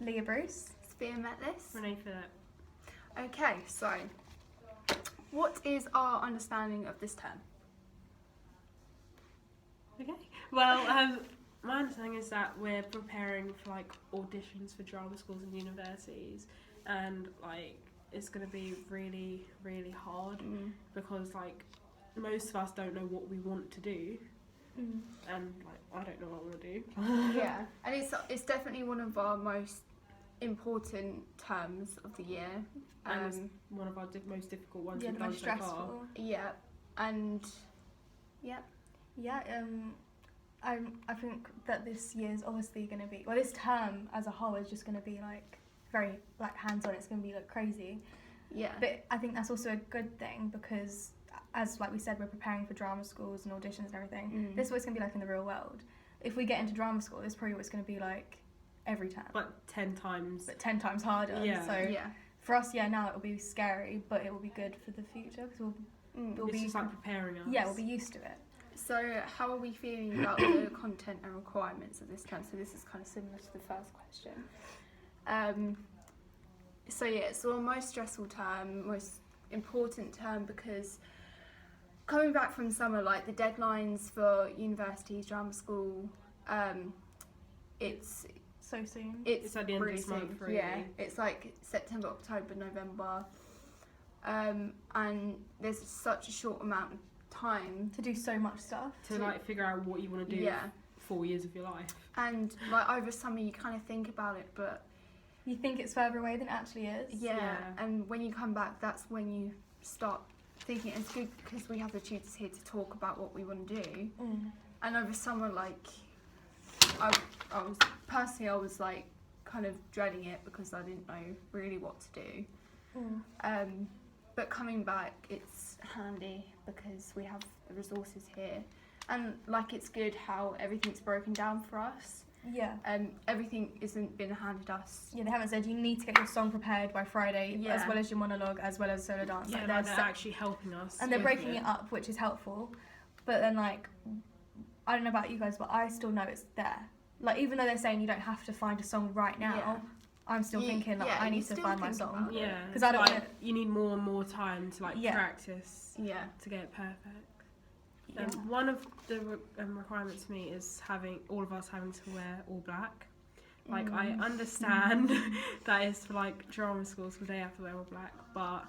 Leah Bruce. Sophia Metlis. Renee Phillip. Okay, so what is our understanding of this term? Okay. Well, my understanding is that we're preparing for like auditions for drama schools and universities, and like it's going to be really, really hard because like most of us don't know what we want to do, and like I don't know what I want to do. Yeah, and it's definitely one of our most important terms of the year, and it's one of our most difficult ones Yeah, we've the done most so far. stressful. Yeah, and yeah. Yeah, I think that this year's obviously going to be, well, this term as a whole is just going to be like very like hands-on. It's going to be like crazy. Yeah. But I think that's also a good thing because, as like we said, we're preparing for drama schools and auditions and everything. This is what it's going to be like in the real world. If we get into drama school, this is probably what it's going to be like every term. But 10 times. But 10 times harder. Yeah. So for us, now it will be scary, but it will be good for the future because we'll It's be just like preparing us. Yeah, we'll be used to it. So how are we feeling about the content and requirements of this term? So this is kind of similar to the first question. So it's our most stressful term, most important term because coming back from summer, like the deadlines for universities, drama school, it's so soon. It's at the end of this month, really. Yeah, it's like September, October, November, and there's such a short amount of time To do so much stuff. To like figure out what you want to do 4 years of your life. And like over summer you kind of think about it, but You think it's further away than it actually is. yeah, and when you come back that's when you start thinking. It's good because we have the tutors here to talk about what we want to do. And over summer, like I was like kind of dreading it because I didn't know really what to do. But coming back, it's handy because we have the resources here, and like it's good how everything's broken down for us. Yeah. Everything isn't been handed us. Yeah, they haven't said you need to get your song prepared by Friday, Yeah. as well as your monologue, as well as solo dance. Yeah, like they're actually helping us. and they're breaking it up, which is helpful. But then, like, I don't know about you guys, but I still know it's there. Like, even though they're saying you don't have to find a song right now, Yeah. I'm still thinking, like, I you need to still find my think song. about it. Yeah, 'Cause I don't like, wanna- you need more and more time to like practice Yeah. to get it perfect. Yeah. One of the requirements for me is having all of us having to wear all black. Like I understand that is for like drama schools because they have to wear all black, but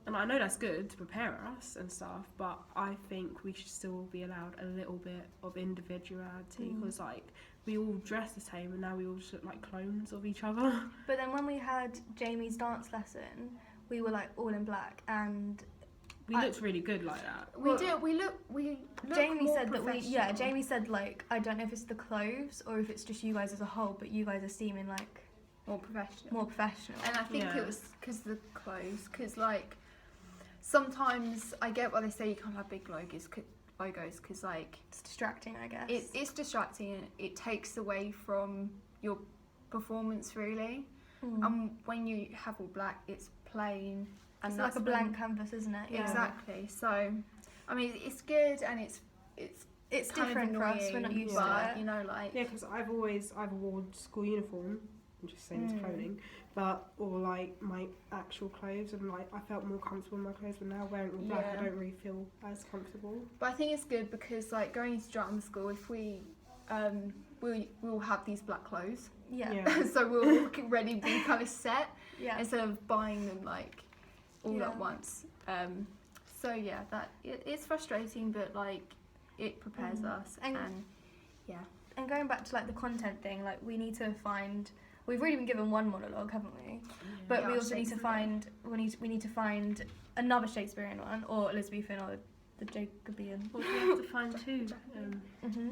and I know that's good to prepare us and stuff, but I think we should still be allowed a little bit of individuality because like we all dress the same and now we all just look like clones of each other. But then when we had Jamie's dance lesson, we were like all in black, and We looked really good like that. We look Jamie more said that professional. Jamie said like I don't know if it's the clothes or if it's just you guys as a whole, but you guys are seeming like more professional. more professional. And I think it was because of the clothes. Because like sometimes I get why they say you can't have big logos because like It's distracting, I guess. it's distracting and it takes away from your performance really. And when you have all black, it's plain and It's that's like a blank canvas, isn't it? Yeah. Exactly. So, I mean, it's good and it's kind different of for us. We're not annoying, used but, to it. you know, like Yeah, because I've worn school uniform, I'm just saying it's clothing, or like my actual clothes, and like I felt more comfortable in my clothes. But now wearing all black, I don't really feel as comfortable. But I think it's good because like going into drama school, if we will have these black clothes, Yeah. so we'll already be kind of set Yeah. instead of buying them like all Yeah. at once. So yeah, it's frustrating, but like it prepares us, And- yeah. And going back to like the content thing, like we need to find. We've already been given one monologue, haven't we? But Yeah, we also need to Shakespeare. find. We need to find another Shakespearean one, or Elizabethan, or the Jacobean. Well, we have to find two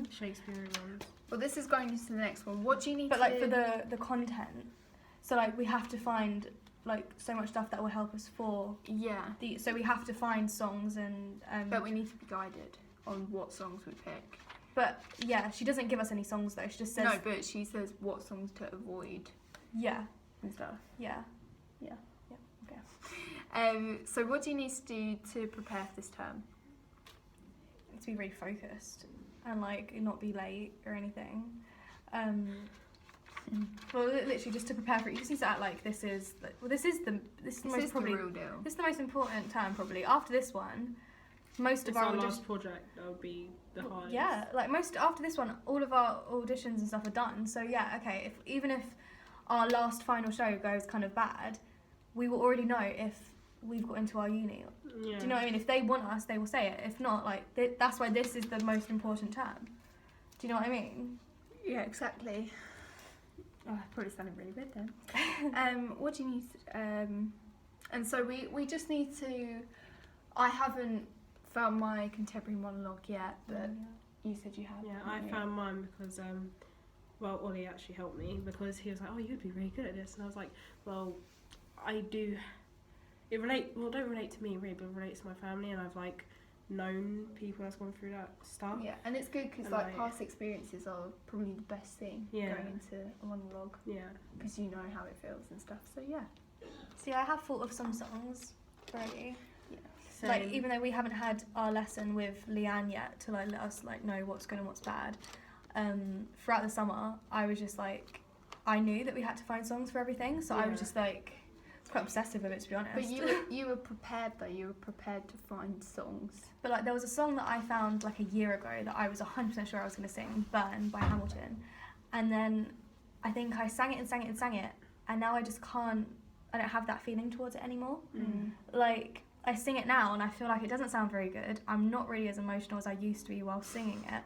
Shakespearean ones. Well, this is going into the next one. What do you need But to like for the content, so like we have to find like so much stuff that will help us for yeah. so we have to find songs and But we need to be guided on what songs we pick. but yeah, she doesn't give us any songs though. She just says No, but she says what songs to avoid yeah, and stuff. yeah. So what do you need to do to prepare for this term? To be really focused and like not be late or anything. Well, literally, just to prepare for it, you just need to act like this is the most probably the real deal. this is the most important term probably. After this one, most It's of our our last project. That would be the hardest. Yeah, like after this one, all of our auditions and stuff are done. So yeah, okay. Even if our last final show goes kind of bad, we will already know if we've got into our uni. Yeah. Do you know what I mean? If they want us, they will say it. If not, like that's why this is the most important term. Do you know what I mean? Yeah, exactly. Oh, I probably sounded really weird then. What do you need? And so we just need to. I haven't found my contemporary monologue yet, but you said you had. Yeah, I found mine because well, Ollie actually helped me because he was like, "Oh, you'd be really good at this," and I was like, "Well, I do." Don't relate to me really, but it relates to my family, and I've like known people that's gone through that stuff. Yeah, and it's good because like past experiences are probably the best thing going into a monologue. Yeah, because you know how it feels and stuff. So yeah. See, I have thought of some songs already. Yeah. same. Like even though we haven't had our lesson with Leanne yet to like let us like know what's good and what's bad, throughout the summer I was just like, I knew that we had to find songs for everything, so I was just like, it's quite obsessive with it, to be honest. But you were prepared though. You were prepared to find songs. But like there was a song that I found like a year ago that I was 100% sure I was going to sing, Burn by Hamilton, and then I think I sang it, and now I just can't. I don't have that feeling towards it anymore. Like I sing it now and I feel like it doesn't sound very good. I'm not really as emotional as I used to be while singing it,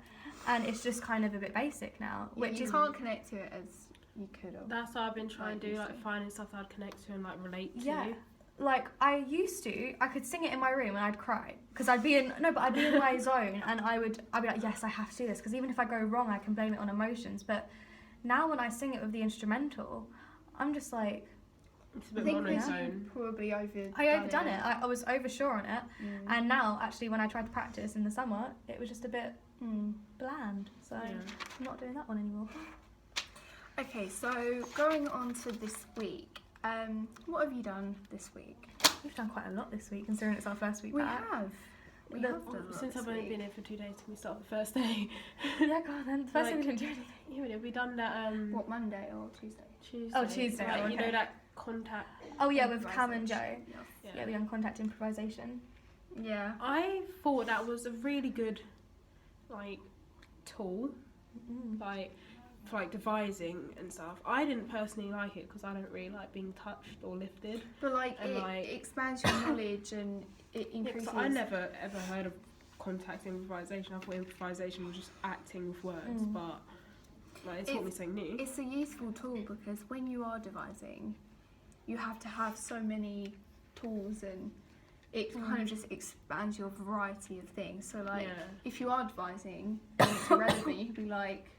and it's just kind of a bit basic now. Yeah, you can't connect to it as you could have. That's what I've been trying to do, like finding stuff that I'd connect to and like relate to. Yeah. Like I could sing it in my room and I'd cry because I'd be in my zone, and I'd be like, yes, I have to do this, because even if I go wrong I can blame it on emotions. But now when I sing it with the instrumental, I'm just like, it's a bit monotone. Probably overdone it. I was oversure on it, and now actually when I tried to practice in the summer, it was just a bit bland. So I'm not doing that one anymore. Okay, so going on to this week, what have you done this week? We've done quite a lot this week, considering it's our first week back. We have done a lot Since this I've only week. been here for 2 days, can we start the first day? Yeah, go on then. The first day we didn't do anything. Yeah, we done that. What, Monday or Tuesday? Tuesday. Oh, Tuesday. Like, you okay. know that contact. Oh yeah, with Cam and Joe. Yes. Yeah, we done contact improvisation. Yeah. I thought that was a really good, like, tool, like, for like devising and stuff. I didn't personally like it because I don't really like being touched or lifted. But like, And, it like, expands your knowledge and it increases. I never ever heard of contact improvisation. I thought improvisation was just acting with words, but like, it taught me something new. It's a useful tool because when you are devising, you have to have so many tools, and it kind of just expands your variety of things. So like, if you are devising and it's irrelevant, you could be like,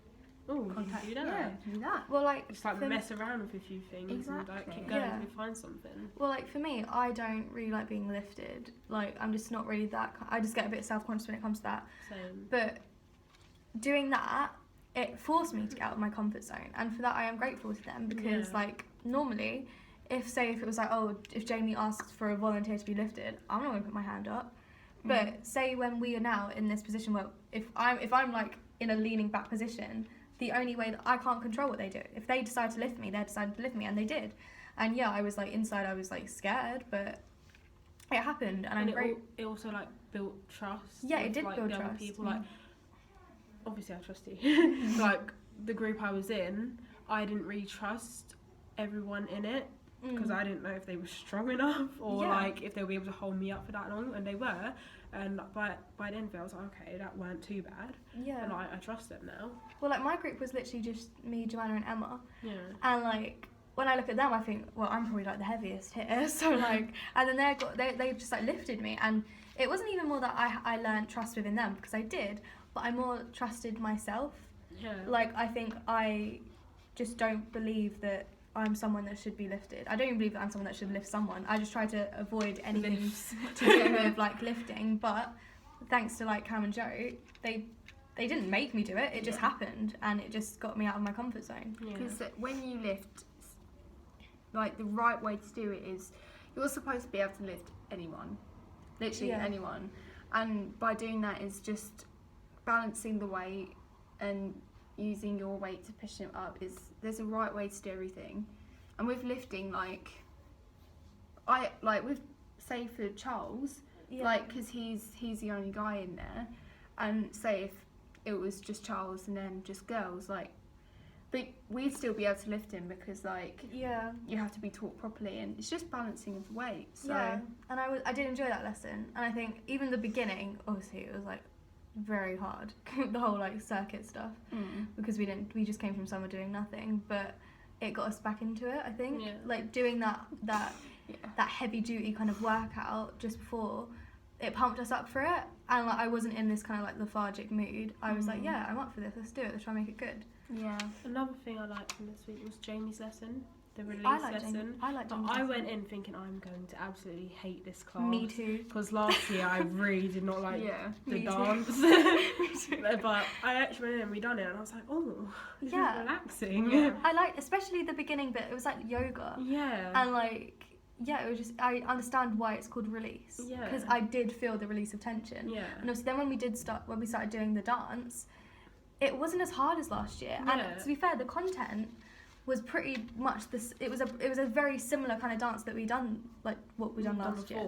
oh, contact, you do that. yeah, do that. Well, like Just like mess around with a few things and like keep going until you find something. Well, like for me, I don't really like being lifted. Like I'm just not really that. I just get a bit self-conscious when it comes to that. Same. But doing that, it forced me to get out of my comfort zone, and for that I am grateful to them, because like normally, if it was like, oh, if Jamie asks for a volunteer to be lifted, I'm not going to put my hand up. But say when we are now in this position where if I'm like in a leaning back position, the only way that I can't control what they do. If they decide to lift me, they decided to lift me, and they did. And yeah, I was like inside, I was like scared, but it happened, and it also like built trust. Yeah, it with, did like, build the other trust. people. Like, obviously I trust you. Like the group I was in, I didn't really trust everyone in it because I didn't know if they were strong enough or like if they would be able to hold me up for that long, and they were. And by the end of it, I was like, okay, that weren't too bad. Yeah. And I trust them now. Well, like my group was literally just me, Joanna, and Emma. Yeah. And like when I look at them, I think, well, I'm probably like the heaviest here. So like, and then they just like lifted me, and it wasn't even more that I learned trust within them, because I did, but I more trusted myself. Yeah. Like I think I just don't believe that I'm someone that should be lifted. I don't even believe that I'm someone that should lift someone. I just try to avoid anything to do with like lifting. But thanks to like Cam and Joe, they didn't make me do it. It just happened, and it just got me out of my comfort zone. Because when you lift, like the right way to do it is, you're supposed to be able to lift anyone, literally anyone, and by doing that is just balancing the weight and using your weight to push him up. There's a right way to do everything. And with lifting, like with, say for Charles, like, because he's the only guy in there, and say if it was just Charles and then just girls, like, but we'd still be able to lift him because, like, you have to be taught properly, and it's just balancing of weight. So. Yeah, and I did enjoy that lesson, and I think even the beginning, obviously, it was like very hard, the whole like circuit stuff, because we just came from summer doing nothing, but it got us back into it. I think, like doing that heavy duty kind of workout just before, it pumped us up for it, and like I wasn't in this kind of like lethargic mood. I was like, yeah, I'm up for this. Let's do it. Let's try and make it good. Yeah. Another thing I liked from this week was Jamie's lesson, the release lesson. I liked Jamie's I lesson. went in thinking I'm going to absolutely hate this class. Me too. Because last year I really did not like the me dance. But I actually went in and we done it, and I was like, oh, this is relaxing. Yeah. I liked, especially the beginning bit. It was like yoga. Yeah. And like, it was just, I understand why it's called release. Yeah. Because I did feel the release of tension. Yeah. And also then when we started doing the dance, it wasn't as hard as last year. Yeah. And to be fair, the content was pretty much this. It was a very similar kind of dance that we done, like what we done last year.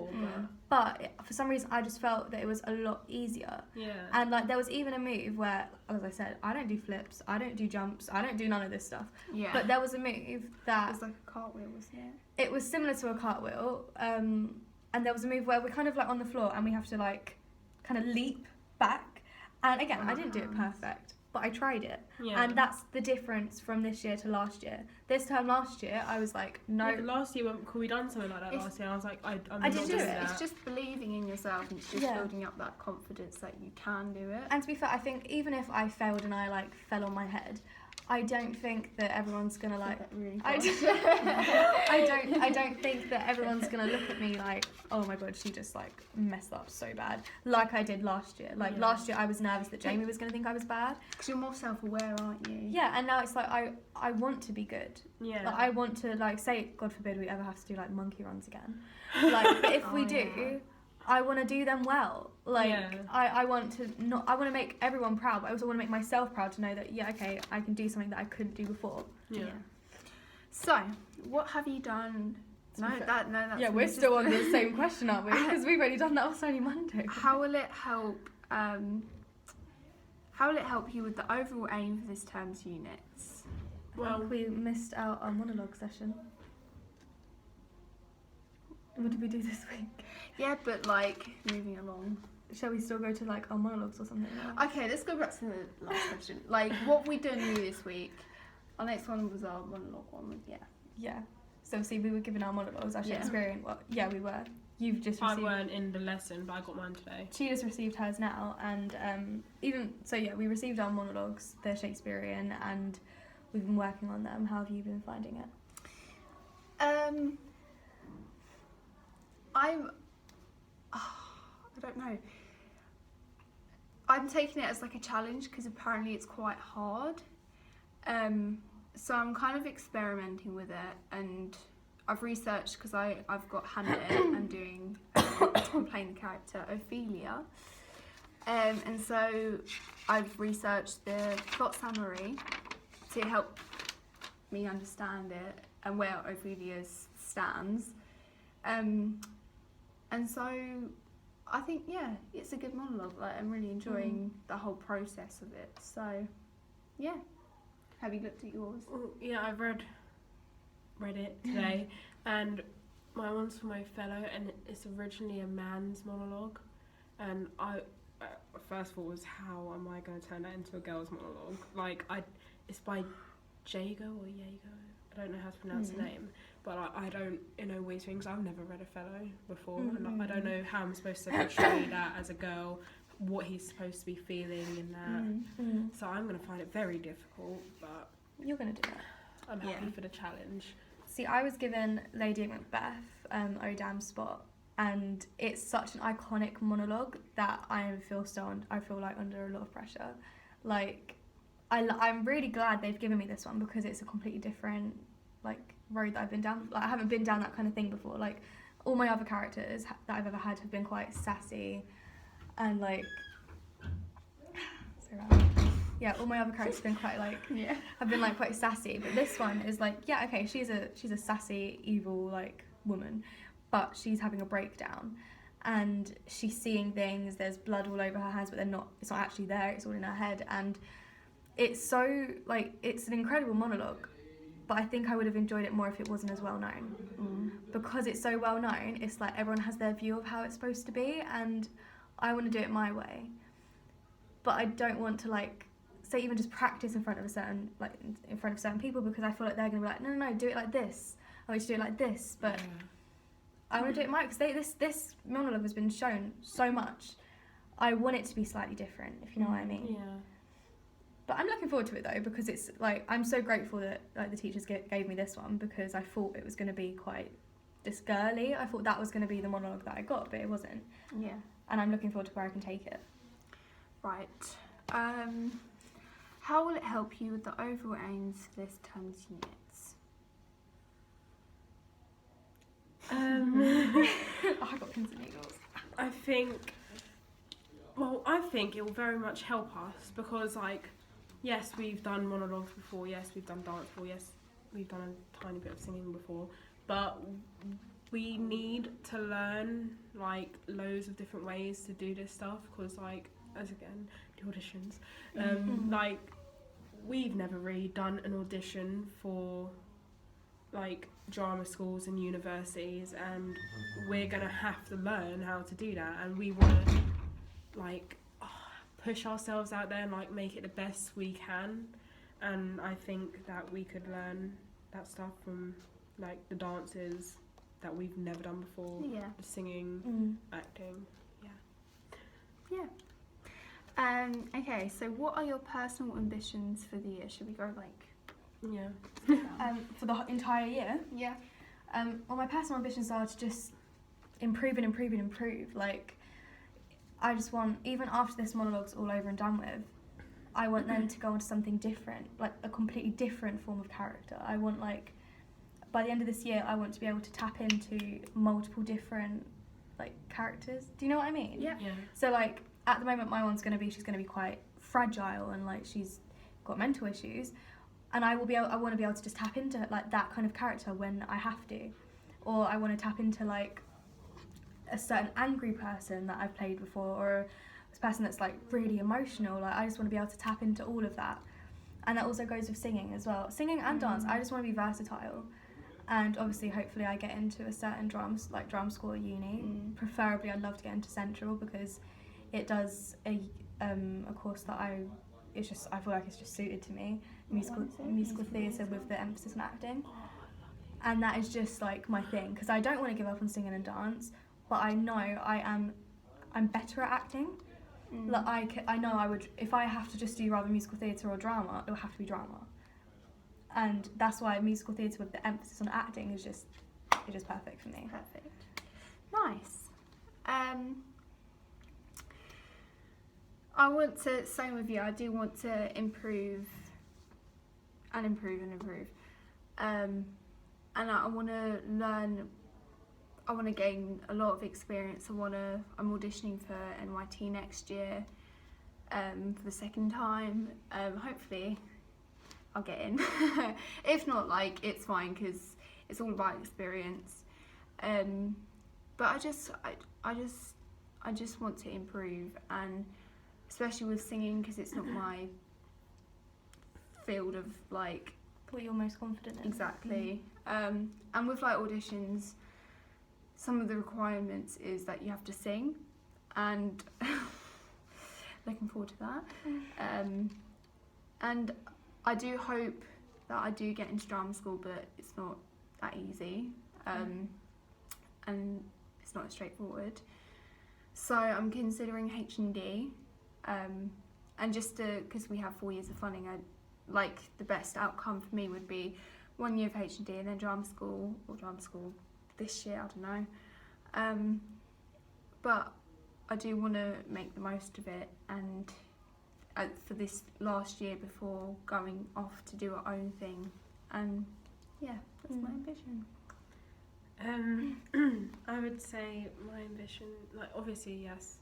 But for some reason, I just felt that it was a lot easier. Yeah. And like there was even a move where, as I said, I don't do flips, I don't do jumps, I don't do none of this stuff. Yeah. But there was a move that It was like a cartwheel, wasn't it? it was similar to a cartwheel, and there was a move where we're kind of like on the floor and we have to like kind of leap back. And again, I didn't do it perfect, but I tried it. Yeah. And that's the difference from this year to last year. This time last year, I was like, no. Yeah, last year, could we done something like that last year? I was like, I'm I not didn't doing do it. that. It's just believing in yourself, and it's just building up that confidence that you can do it. And to be fair, I think even if I failed and I like fell on my head, I don't think that everyone's gonna like. Really I don't think that everyone's gonna look at me like, oh my god, she just like messed up so bad, like I did last year. Like last year, I was nervous that Jamie was gonna think I was bad. Because you're more self-aware, aren't you? Yeah, and now it's like I want to be good. Yeah. Like, I want to like say, God forbid we ever have to do like monkey runs again. Like, but if we do, I want to do them well. Like, I want to make everyone proud, but I also want to make myself proud to know that, okay, I can do something that I couldn't do before. Yeah. So, what have you done? That's yeah, we're still on the same question, aren't we? Because we've already done that. Was only Monday. How will it help? How will it help you with the overall aim for this term's units? Well, we missed out our monologue session. What did we do this week? Yeah, but like moving along. Shall we still go to like our monologues or something? Okay, let's go back to the last question. Like, what we done new this week? Our next one was our monologue one. Yeah. So see, we were given our monologues, our Shakespearean. Well, yeah, we were. You've just received. I weren't in the lesson, but I got mine today. She just received hers now, and we received our monologues, they're Shakespearean, and we've been working on them. How have you been finding it? I don't know. I'm taking it as like a challenge because apparently it's quite hard. So I'm kind of experimenting with it, and I've researched because I've got Hannah and doing I'm playing the character Ophelia, and so I've researched the plot summary to help me understand it and where Ophelia stands, and so I think it's a good monologue. Like, I'm really enjoying the whole process of it. So have you looked at yours? Yeah, I've read it today, and my one's for my fellow, and it's originally a man's monologue, and I first thought was, how am I going to turn that into a girl's monologue? Like, it's by Jago or Yago. I don't know how to pronounce the name, but I don't, weird things. I've never read a fellow before, and I don't know how I'm supposed to portray that as a girl, what he's supposed to be feeling in that. So I'm going to find it very difficult, but you're going to do it. I'm happy for the challenge. See, I was given Lady Macbeth, Oh Damn Spot, and it's such an iconic monologue that I feel like under a lot of pressure. Like, I'm really glad they've given me this one because it's a completely different like road that I've been down. Like, I haven't been down that kind of thing before. Like, all my other characters that I've ever had have been quite sassy and like so random. Yeah, all my other characters have been quite like Yeah. have been like quite sassy, but this one is like, yeah, okay, she's a sassy, evil like woman, but she's having a breakdown, and she's seeing things. There's blood all over her hands, but it's not actually there. It's all in her head, and it's so like it's an incredible monologue. But I think I would have enjoyed it more if it wasn't as well known. Because it's so well known, it's like everyone has their view of how it's supposed to be, and I want to do it my way. But I don't want to like say even just practice in front of certain people, because I feel like they're gonna be like, no, do it like this. I want you to do it like this. But I want to do it my way, because this monologue has been shown so much. I want it to be slightly different, if you know what I mean. Yeah. But I'm looking forward to it though, because it's like I'm so grateful that like the teachers gave me this one, because I thought it was going to be quite just girly. I thought that was going to be the monologue that I got, but it wasn't. Yeah. And I'm looking forward to where I can take it. Right. How will it help you with the overall aims for this term's units? I got pins and needles. I think it will very much help us, because like, yes, we've done monologues before, yes, we've done dance before, yes, we've done a tiny bit of singing before, but we need to learn like loads of different ways to do this stuff, because like, as again, the auditions, like we've never really done an audition for like drama schools and universities, and we're gonna have to learn how to do that, and we want to like push ourselves out there and like make it the best we can. And I think that we could learn that stuff from like the dances that we've never done before, the singing, acting. Okay, so what are your personal ambitions for the year? Should we go like For the entire year. Yeah. Well, my personal ambitions are to just improve and improve and improve. Like, I just want, even after this monologue's all over and done with, I want them to go on to something different, like a completely different form of character. I want, like, by the end of this year, I want to be able to tap into multiple different, like, characters. Do you know what I mean? Yeah. So, like, at the moment, my one's she's going to be quite fragile, and, like, she's got mental issues. And I want to be able to just tap into, like, that kind of character when I have to. Or I want to tap into, like, a certain angry person that I've played before, or a person that's like really emotional. Like, I just want to be able to tap into all of that. And that also goes with singing as well. Singing and dance, I just want to be versatile. And obviously, hopefully I get into a certain drum school or uni. Preferably I'd love to get into Central, because it does a course that I feel like it's just suited to me. Musical theatre with the emphasis on acting. And that is just like my thing, because I don't want to give up on singing and dance, but I know I'm better at acting. Like I know I would, if I have to just do rather musical theatre or drama, it will have to be drama. And that's why musical theatre with the emphasis on acting is just perfect for me. Perfect. Nice. I want to, same with you, I do want to improve. And I want to learn, I want to gain a lot of experience. I'm auditioning for NYT next year for the second time. Hopefully I'll get in. If not, like, it's fine, because it's all about experience. But I just want to improve, and especially with singing, because it's not my field of like What you're most confident in. Exactly. And with like auditions, some of the requirements is that you have to sing, and looking forward to that. And I do hope that I do get into drama school, but it's not that easy, and it's not as straightforward. So I'm considering H&D, and just because we have 4 years of funding, like the best outcome for me would be 1 year of H&D and then drama school this year, I don't know. But I do want to make the most of it, and for this last year before going off to do our own thing. And yeah, that's my ambition. I would say my ambition, like, obviously, yes,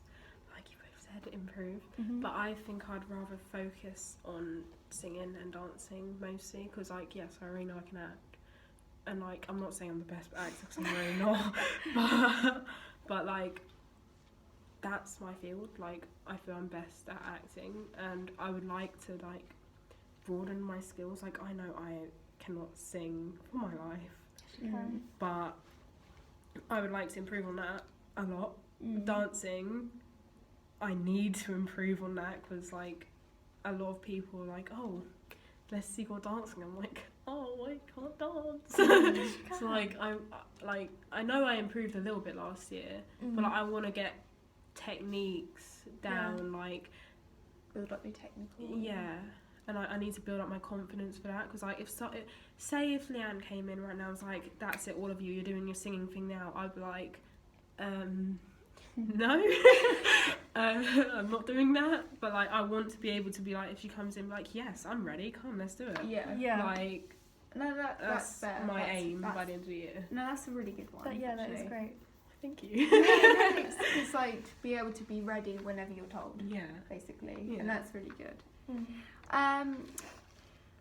like you both said, improve. Mhm. But I think I'd rather focus on singing and dancing mostly, because like, yes, I really know I can act, and like, I'm not saying I'm the best actor because I'm really not, but like, that's my field. Like, I feel I'm best at acting, and I would like to like broaden my skills. Like, I know I cannot sing for my life, Mm. but I would like to improve on that a lot. Mm. Dancing, I need to improve on that, because like, a lot of people are like, oh, let's see you dancing. I'm like, oh, I can't dance. So like, I know I improved a little bit last year, but like, I want to get techniques down, like, Build up your technical. yeah. And I need to build up my confidence for that, because like, say if Leanne came in right now and was like, that's it, all of you, you're doing your singing thing now, I'd be like, no, I'm not doing that. But like, I want to be able to be like, if she comes in, like, yes, I'm ready, come, let's do it. Yeah. Like, No, that's fair. my aim by the end of the year. No, that's a really good one. But yeah, that is actually. great. Thank you. It's like to be able to be ready whenever you're told, Yeah. basically, Yeah. and that's really good. Mm.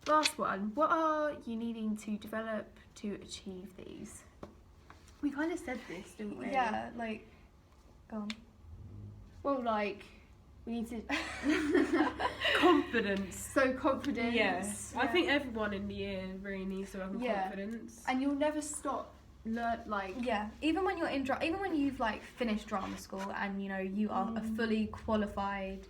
Last one. What are you needing to develop to achieve these? We kind of said this, didn't we? Yeah, like, go on. Well, like, we need to. Confidence. So confidence. Yes. I Yeah. think everyone in the year really needs to have Yeah. confidence. And you'll never stop. Like. Yeah, even when you're in even when you've like finished drama school and you know you are a fully qualified,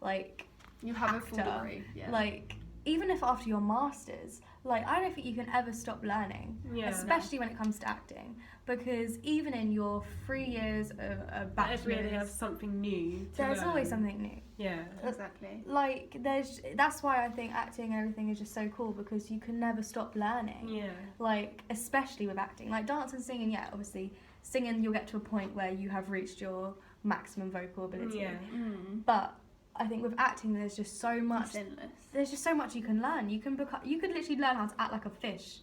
like, You have a full actor, degree. Yeah. like, even if after your masters, like, I don't think you can ever stop learning, Yeah. especially when it comes to acting, because even in your 3 years of a Every year they have bachelor's, something new to there's learn. always something new. Yeah. Exactly. Like, that's why I think acting and everything is just so cool, because you can never stop learning. Yeah. Like, especially with acting, like dance and singing. Yeah, obviously singing, you'll get to a point where you have reached your maximum vocal ability. Yeah. But I think with acting, there's just so much. It's endless. There's just so much you can learn. You can you could literally learn how to act like a fish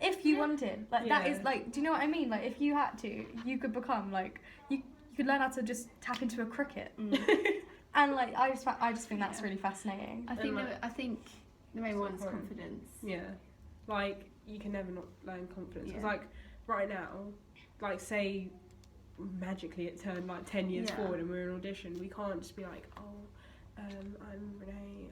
if you wanted. Like, that Yeah. is like, do you know what I mean? Like, if you had to, you could become like you could learn how to just tap into a cricket. And like, I just think that's really fascinating. I think And, I think the main so one is important. confidence. Yeah. Like, you can never not learn confidence. It's Yeah. like, right now, like, say magically it turned like 10 years Yeah. forward and we're in audition, we can't just be like, oh, I'm Renee,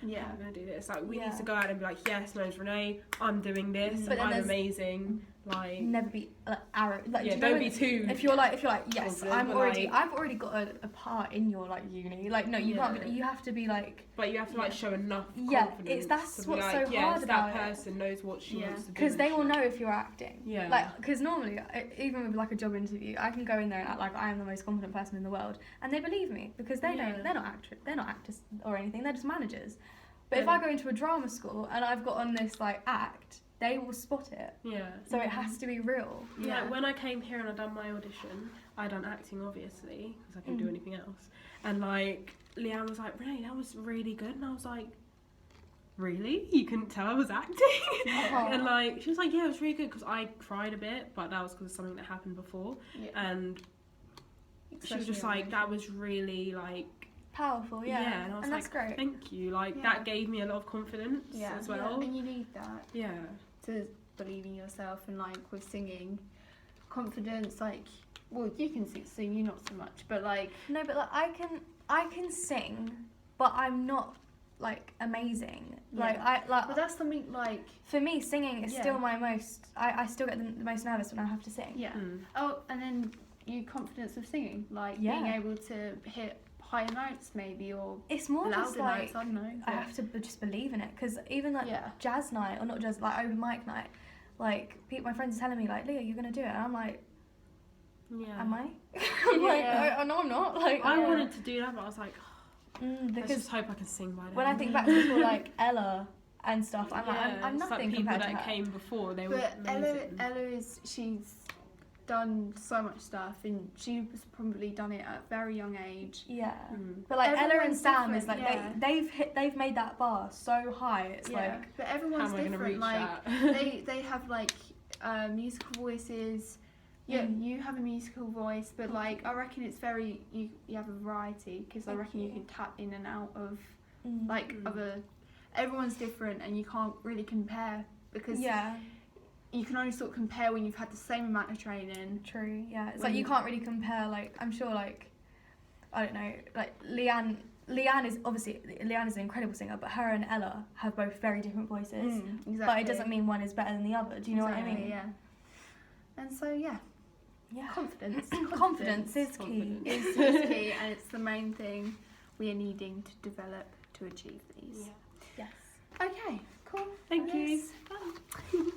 Yeah. I'm gonna do this. Like, we Yeah. need to go out and be like, yes, my name's Renee, I'm doing this, But then I'm there's- amazing. Like, Never be arrogant. Like, yeah, do you know don't when- be too. If you're like, yes, confident, I've but, already like- got a part in your like uni. Like, no, you can't. Yeah. Be, you have to be like, But you have to like Yeah. show enough Yeah, confidence. that's to be what's like, so yes, hard about that it. person knows what she Yeah. wants to do. because they and will shit. know if you're acting. Yeah. Like, because normally, even with like a job interview, I can go in there and act like I am the most confident person in the world, and they believe me because they Yeah. don't. They're not actors or anything. They're just managers. But if Yeah. I go into a drama school and I've got on this like act, they will spot it. Yeah. So it has to be real. Yeah. Like, when I came here and I done my audition, I done acting obviously because I couldn't do anything else. And like, Leanne was like, Renee, that was really good, and I was like, really? You couldn't tell I was acting? Oh. And like, she was like, yeah, it was really good, because I cried a bit, but that was because of something that happened before. Yeah. And she was Especially just like, on that was really like, Powerful, yeah. and I was that's like, great. thank you. Like, Yeah. that gave me a lot of confidence Yeah. as well. And you need that Yeah. to believe in yourself, and like with singing, confidence. Like, well, you can sing, you not so much, but like, No, but like I can sing, but I'm not like amazing. Like Yeah. like but that's something like, for me, singing is Yeah. still my most. I still get the most nervous when I have to sing. yeah. Mm. Oh, and then you confidence with singing, like Yeah. being able to hit higher notes maybe, or It's more just louder like notes. I don't know. I have to just believe in it, because even like Yeah. jazz night, or not jazz, like open mic night, like my friends are telling me like, Leah, you're gonna do it, and I'm like, Yeah. am I? I'm like, Yeah. no, I'm not. Like, I yeah. wanted to do that, but I was like, let's because just hope I can sing by then. when I think back to people like Ella and stuff, I'm like, I'm it's like nothing people compared that to her. came before, they were But amazing. Ella she's done so much stuff, and she's probably done it at a very young age. Yeah. Mm. But like Ella and Everyone's Sam is different, like yeah. they've made that bar so high. It's like But How everyone's am I going to different. reach Like that? they have like musical voices. you have a musical voice, but like I reckon it's very you have a variety because I reckon you can tap in and out of like other. Everyone's different, and you can't really compare because you can only sort of compare when you've had the same amount of training. True. Yeah, it's like you can't really compare. Like I'm sure, like I don't know, like Leanne is obviously Leanne is an incredible singer, but her and Ella have both very different voices. Exactly. But it doesn't mean one is better than the other. Do you know what I mean? Yeah. And so yeah. Confidence. Confidence is key. Is key, and it's the main thing we are needing to develop to achieve these. Yes. Okay, cool. Thank you. Bye.